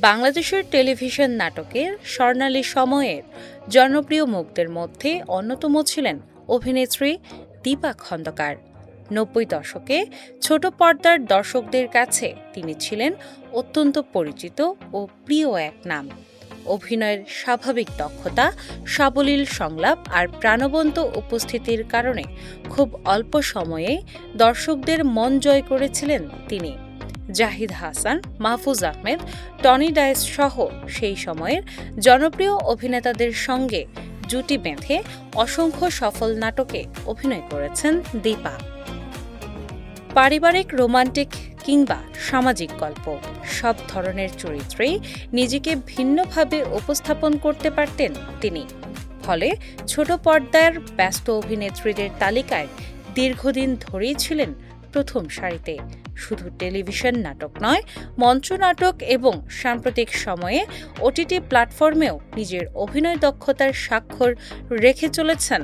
বাংলাদেশের টেলিভিশন নাটকের স্বর্ণালী সময়ের জনপ্রিয় মুখদের মধ্যে অন্যতম ছিলেন অভিনেত্রী দীপা খন্দকার। ৯০ দশকে ছোট পর্দার দর্শকদের কাছে তিনি ছিলেন অত্যন্ত পরিচিত ও প্রিয় এক নাম। অভিনয়ের স্বাভাবিক দক্ষতা, সাবলীল সংলাপ আর প্রাণবন্ত উপস্থিতির কারণে খুব অল্প সময়ে দর্শকদের মন জয় করেছিলেন তিনি। জাহিদ হাসান, মাহফুজ আহমেদ, টনি ডায়েস সহ সেই সময়ের জনপ্রিয় অভিনেতাদের সঙ্গে জুটি বেঁধে অসংখ্য সফল নাটকে অভিনয় করেছেন দীপা। পারিবারিক, রোমান্টিক কিংবা সামাজিক গল্প সব ধরনের চরিত্রেই নিজেকে ভিন্নভাবে উপস্থাপন করতে পারতেন তিনি। ফলে ছোট পর্দার ব্যস্ত অভিনেত্রীদের তালিকায় দীর্ঘদিন ধরেই ছিলেন প্রথম সারিতে। শুধু টেলিভিশন নাটক নয়, মঞ্চনাটক এবং সাম্প্রতিক সময়ে ওটিটি প্ল্যাটফর্মেও নিজের অভিনয় দক্ষতার স্বাক্ষর রেখে চলেছেন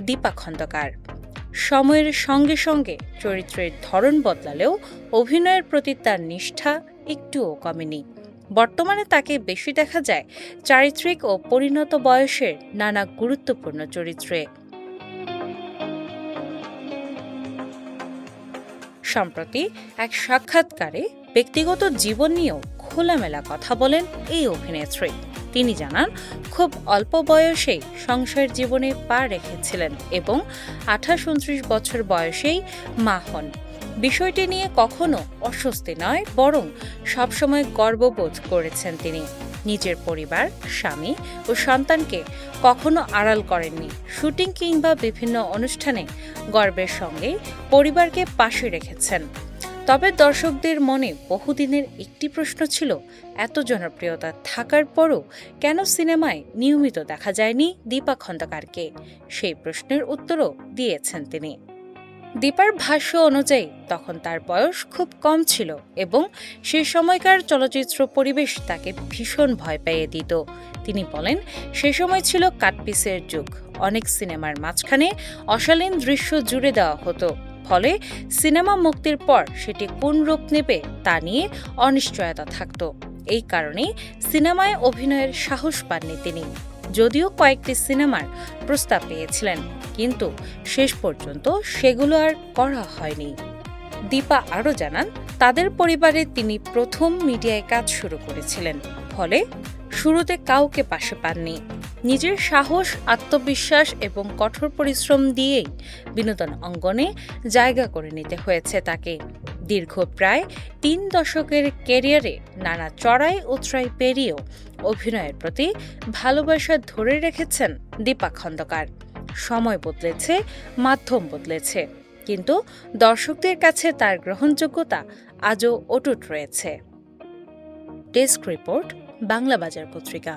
দীপা খন্দকার। সময়ের সঙ্গে সঙ্গে চরিত্রের ধরন বদলালেও অভিনয়ের প্রতি তার নিষ্ঠা একটুও কমেনি। বর্তমানে তাকে বেশি দেখা যায় চারিত্রিক ও পরিণত বয়সের নানা গুরুত্বপূর্ণ চরিত্রে। সম্প্রতি এক সাক্ষাৎকারে ব্যক্তিগত জীবন নিয়েও খোলামেলা কথা বলেন এই অভিনেত্রী। তিনি জানান, খুব অল্প বয়সেই সংসার জীবনে পা রেখেছিলেন এবং ২৮-২৯ বছর বয়সেই মা হন। বিষয়টি নিয়ে কখনো অস্বস্তি নয়, বরং সবসময় গর্ববোধ করেছেন তিনি। নিজের পরিবার, স্বামী ও সন্তানকে কখনো আড়াল করেননি। শুটিং কিংবা বিভিন্ন অনুষ্ঠানে গর্বের সঙ্গেই পরিবারকে পাশে রেখেছেন। তবে দর্শকদের মনে বহুদিনের একটি প্রশ্ন ছিল, এত জনপ্রিয়তা থাকার পরও কেন সিনেমায় নিয়মিত দেখা যায়নি দীপা খন্দকারকে? সেই প্রশ্নের উত্তরও দিয়েছেন তিনি। দীপার ভাষ্য অনুযায়ী তখন তার বয়স খুব কম ছিল এবং সেই সময়কার চলচ্চিত্র পরিবেশ তাকে ভীষণ ভয় পেয়ে দিত। তিনি বলেন, সে সময় ছিল কাটপিসের যুগ। অনেক সিনেমার মাঝখানে অশালীন দৃশ্য জুড়ে দেওয়া হতো। ফলে সিনেমা মুক্তির পর সেটি কোন রূপ নেবে তা নিয়ে অনিশ্চয়তা থাকত। এই কারণেই সিনেমায় অভিনয়ের সাহস পাননি তিনি। যদিও কয়েকটি সিনেমার প্রস্তাব পেয়েছিলেন, কিন্তু শেষ পর্যন্ত সেগুলো আর করা হয়নি। দীপা আরও জানান, তাদের পরিবারে তিনি প্রথম মিডিয়ায় কাজ শুরু করেছিলেন। ফলে শুরুতে কাউকে পাশে পাননি। নিজের সাহস, আত্মবিশ্বাস এবং কঠোর পরিশ্রম দিয়েই বিনোদন অঙ্গনে জায়গা করে নিতে হয়েছে তাকে। দীর্ঘ প্রায় ৩ দশকের ক্যারিয়ারে নানা চড়াই উতরাই পেরিয়েও অভিনয়ের প্রতি ভালোবাসা ধরে রেখেছেন দীপা খন্দকার। সময় বদলেছে, মাধ্যম বদলেছে, কিন্তু দর্শকদের কাছে তার গ্রহণযোগ্যতা আজও অটুট রয়েছে। ডেস্ক রিপোর্ট, বাংলা বাজার পত্রিকা।